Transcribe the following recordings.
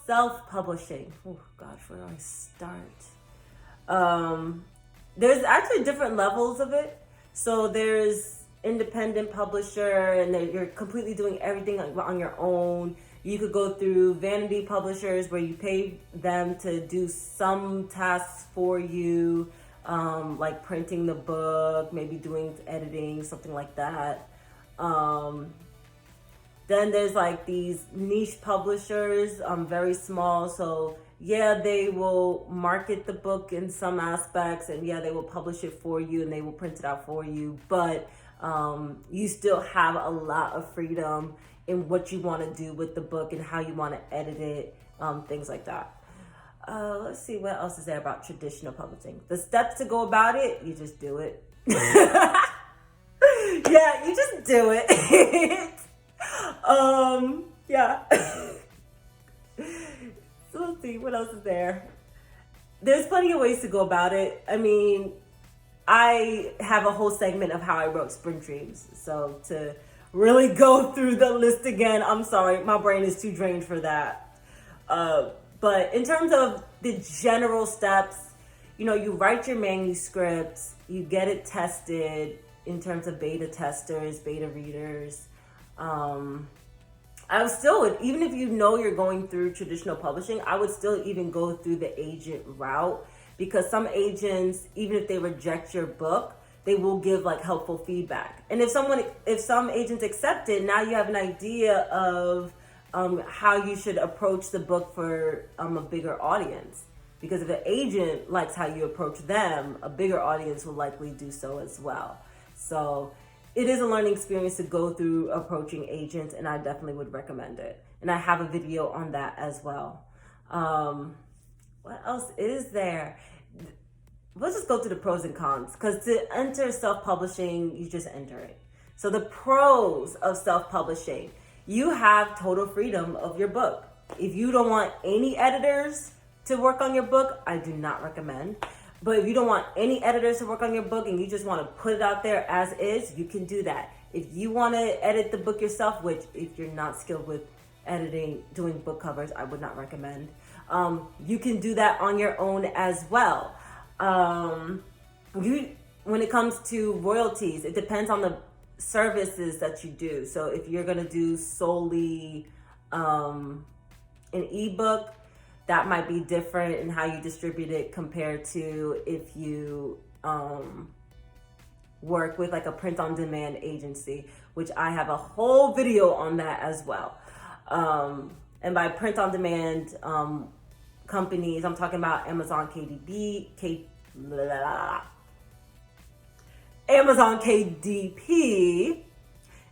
self-publishing. Oh gosh, where do I start? There's actually different levels of it. So there's independent publisher, and then you're completely doing everything on your own. You could go through vanity publishers where you pay them to do some tasks for you, like printing the book, maybe doing editing, something like that. Then there's like these niche publishers, very small. So yeah, they will market the book in some aspects, and yeah, they will publish it for you and they will print it out for you. But you still have a lot of freedom in what you want to do with the book and how you want to edit it, things like that. Let's see, what else is there about traditional publishing? The steps to go about it, you just do it. Yeah, you just do it. Yeah. So let's see, what else is there? There's plenty of ways to go about it. I mean, I have a whole segment of how I wrote Spring Dreams. So to really go through the list again, I'm sorry, my brain is too drained for that. But in terms of the general steps, you know, you write your manuscripts, you get it tested in terms of beta testers, beta readers. I would still, even if you know you're going through traditional publishing, I would still even go through the agent route, because some agents, even if they reject your book, they will give like helpful feedback. And if some agents accept it, now you have an idea of how you should approach the book for a bigger audience. Because if an agent likes how you approach them, a bigger audience will likely do so as well. So it is a learning experience to go through approaching agents, and I definitely would recommend it. And I have a video on that as well. What else is there? Let's just go to the pros and cons, because to enter self-publishing, you just enter it. So the pros of self-publishing, you have total freedom of your book. If you don't want any editors to work on your book, I do not recommend. But if you don't want any editors to work on your book and you just want to put it out there as is, you can do that. If you want to edit the book yourself, which if you're not skilled with editing, doing book covers, I would not recommend. You can do that on your own as well. When it comes to royalties, it depends on the services that you do. So if you're going to do solely an ebook, that might be different in how you distribute it compared to if you work with like a print-on-demand agency, which I have a whole video on that as well. And by print-on-demand companies, I'm talking about Amazon Amazon KDP,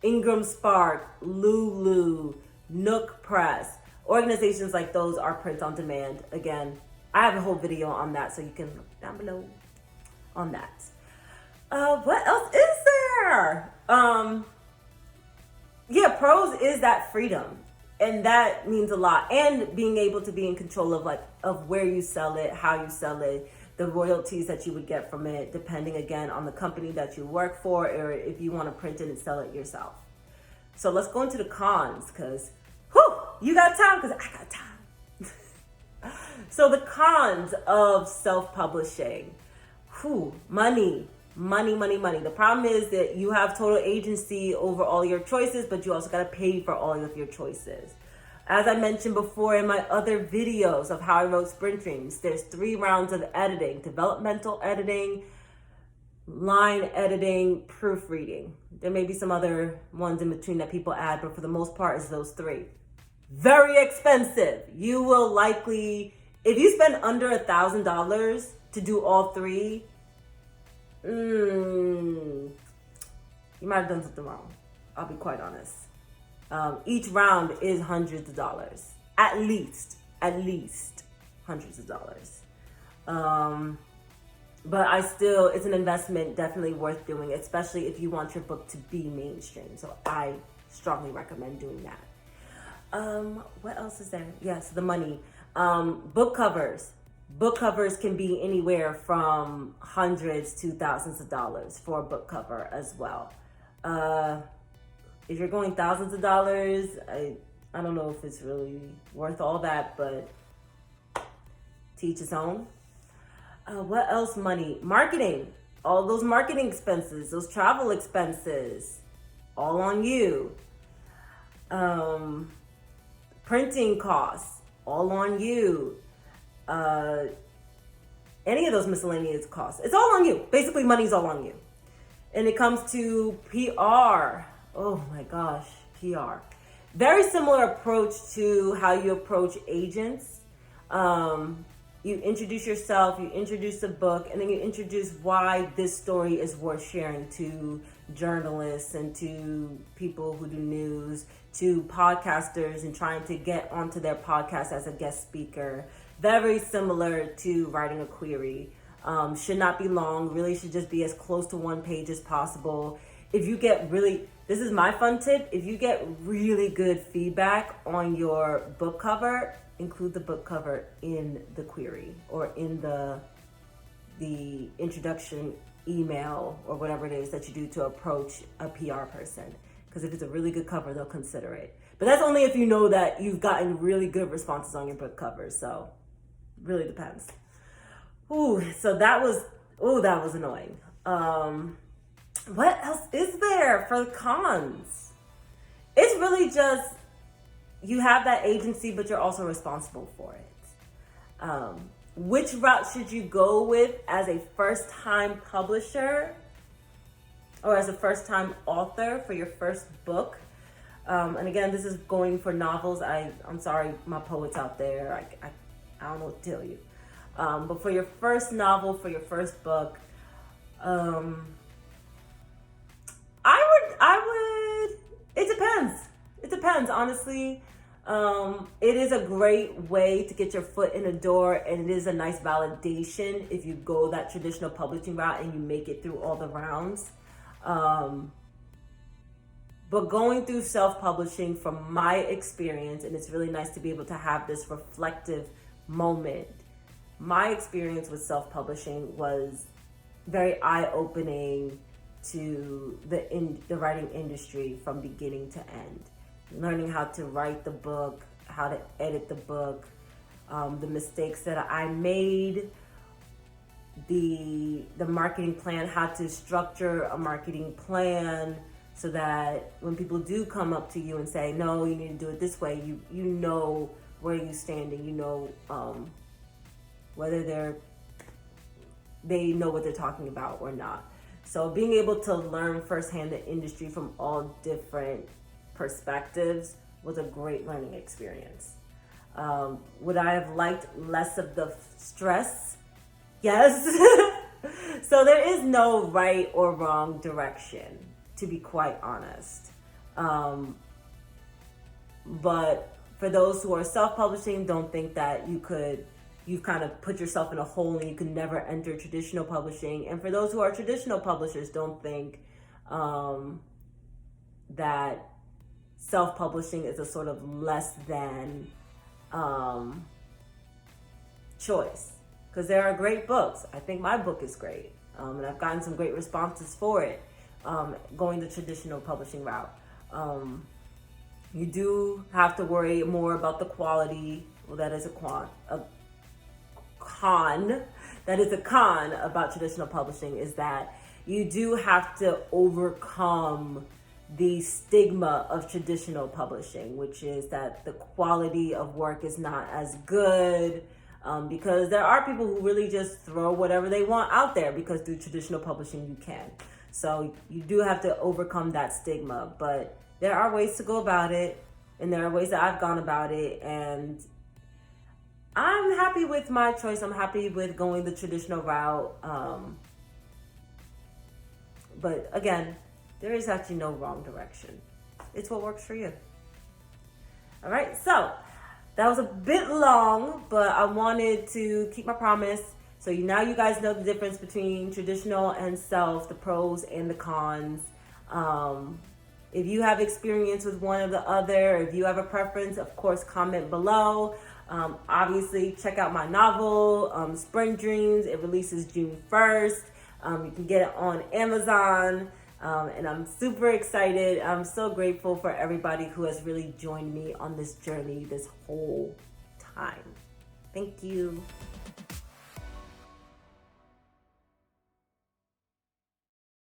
Ingram Spark, Lulu, Nook Press. Organizations like those are print on demand. Again, I have a whole video on that, so you can look down below on that. What else is there? Yeah, pros is that freedom, and that means a lot. And being able to be in control of where you sell it, how you sell it, the royalties that you would get from it, depending again on the company that you work for, or if you want to print it and sell it yourself. So let's go into the cons, because you got time? Because I got time. So the cons of self-publishing. Money. The problem is that you have total agency over all your choices, but you also got to pay for all of your choices. As I mentioned before in my other videos of how I wrote Spring Dreams, there's 3 rounds of editing: developmental editing, line editing, proofreading. There may be some other ones in between that people add, but for the most part, it's those 3. Very expensive. You will likely, if you spend under $1,000 to do all 3, you might have done something wrong. I'll be quite honest. Each round is hundreds of dollars. At least hundreds of dollars. But it's an investment definitely worth doing, especially if you want your book to be mainstream. So I strongly recommend doing that. What else is there? Yes, the money. Book covers. Book covers can be anywhere from hundreds to thousands of dollars for a book cover as well. If you're going thousands of dollars, I don't know if it's really worth all that, but to each his own. What else? Money, marketing, all those marketing expenses, those travel expenses, all on you. Printing costs, all on you. Any of those miscellaneous costs, it's all on you. Basically, money's all on you. And it comes to PR. Oh my gosh, PR. Very similar approach to how you approach agents. You introduce yourself, you introduce the book, and then you introduce why this story is worth sharing to journalists and to people who do news, to podcasters and trying to get onto their podcast as a guest speaker. Very similar to writing a query. Should not be long, really should just be as close to one page as possible. If you get really, this is my fun tip, if you get really good feedback on your book cover, include the book cover in the query or in the introduction email or whatever it is that you do to approach a PR person. Because if it's a really good cover, they'll consider it. But that's only if you know that you've gotten really good responses on your book cover. So really depends. So that was annoying. What else is there for the cons? It's really just, you have that agency, but you're also responsible for it. Which route should you go with as a first-time publisher or as a first-time author for your first book? And again, this is going for novels. I'm sorry, my poets out there. I don't know what to tell you. But for your first novel, for your first book, it depends, honestly. It is a great way to get your foot in the door, and it is a nice validation if you go that traditional publishing route and you make it through all the rounds. But going through self-publishing, from my experience, and it's really nice to be able to have this reflective moment, my experience with self-publishing was very eye-opening to the writing industry from beginning to end. Learning how to write the book, how to edit the book, the mistakes that I made, the marketing plan, how to structure a marketing plan so that when people do come up to you and say, no, you need to do it this way, you know where you stand, and you know whether they know what they're talking about or not. So being able to learn firsthand the industry from all different perspectives was a great learning experience. Would I have liked less of the stress? Yes. So there is no right or wrong direction, to be quite honest. But for those who are self-publishing, don't think that you've kind of put yourself in a hole and you can never enter traditional publishing. And for those who are traditional publishers, don't think that self-publishing is a sort of less than choice. Because there are great books. I think my book is great. And I've gotten some great responses for it, going the traditional publishing route. You do have to worry more about the quality. Well, that is a con. That is a con about traditional publishing, is that you do have to overcome the stigma of traditional publishing, which is that the quality of work is not as good, because there are people who really just throw whatever they want out there, because through traditional publishing you can. So you do have to overcome that stigma, but there are ways to go about it, and there are ways that I've gone about it, and I'm happy with my choice. I'm happy with going the traditional route. But again, there is actually no wrong direction. It's what works for you. All right, so that was a bit long, but I wanted to keep my promise. So now you guys know the difference between traditional and self, the pros and the cons. If you have experience with one or the other, if you have a preference, of course, comment below. Obviously, check out my novel, Spring Dreams. It releases June 1st. You can get it on Amazon. And I'm super excited. I'm so grateful for everybody who has really joined me on this journey this whole time. Thank you.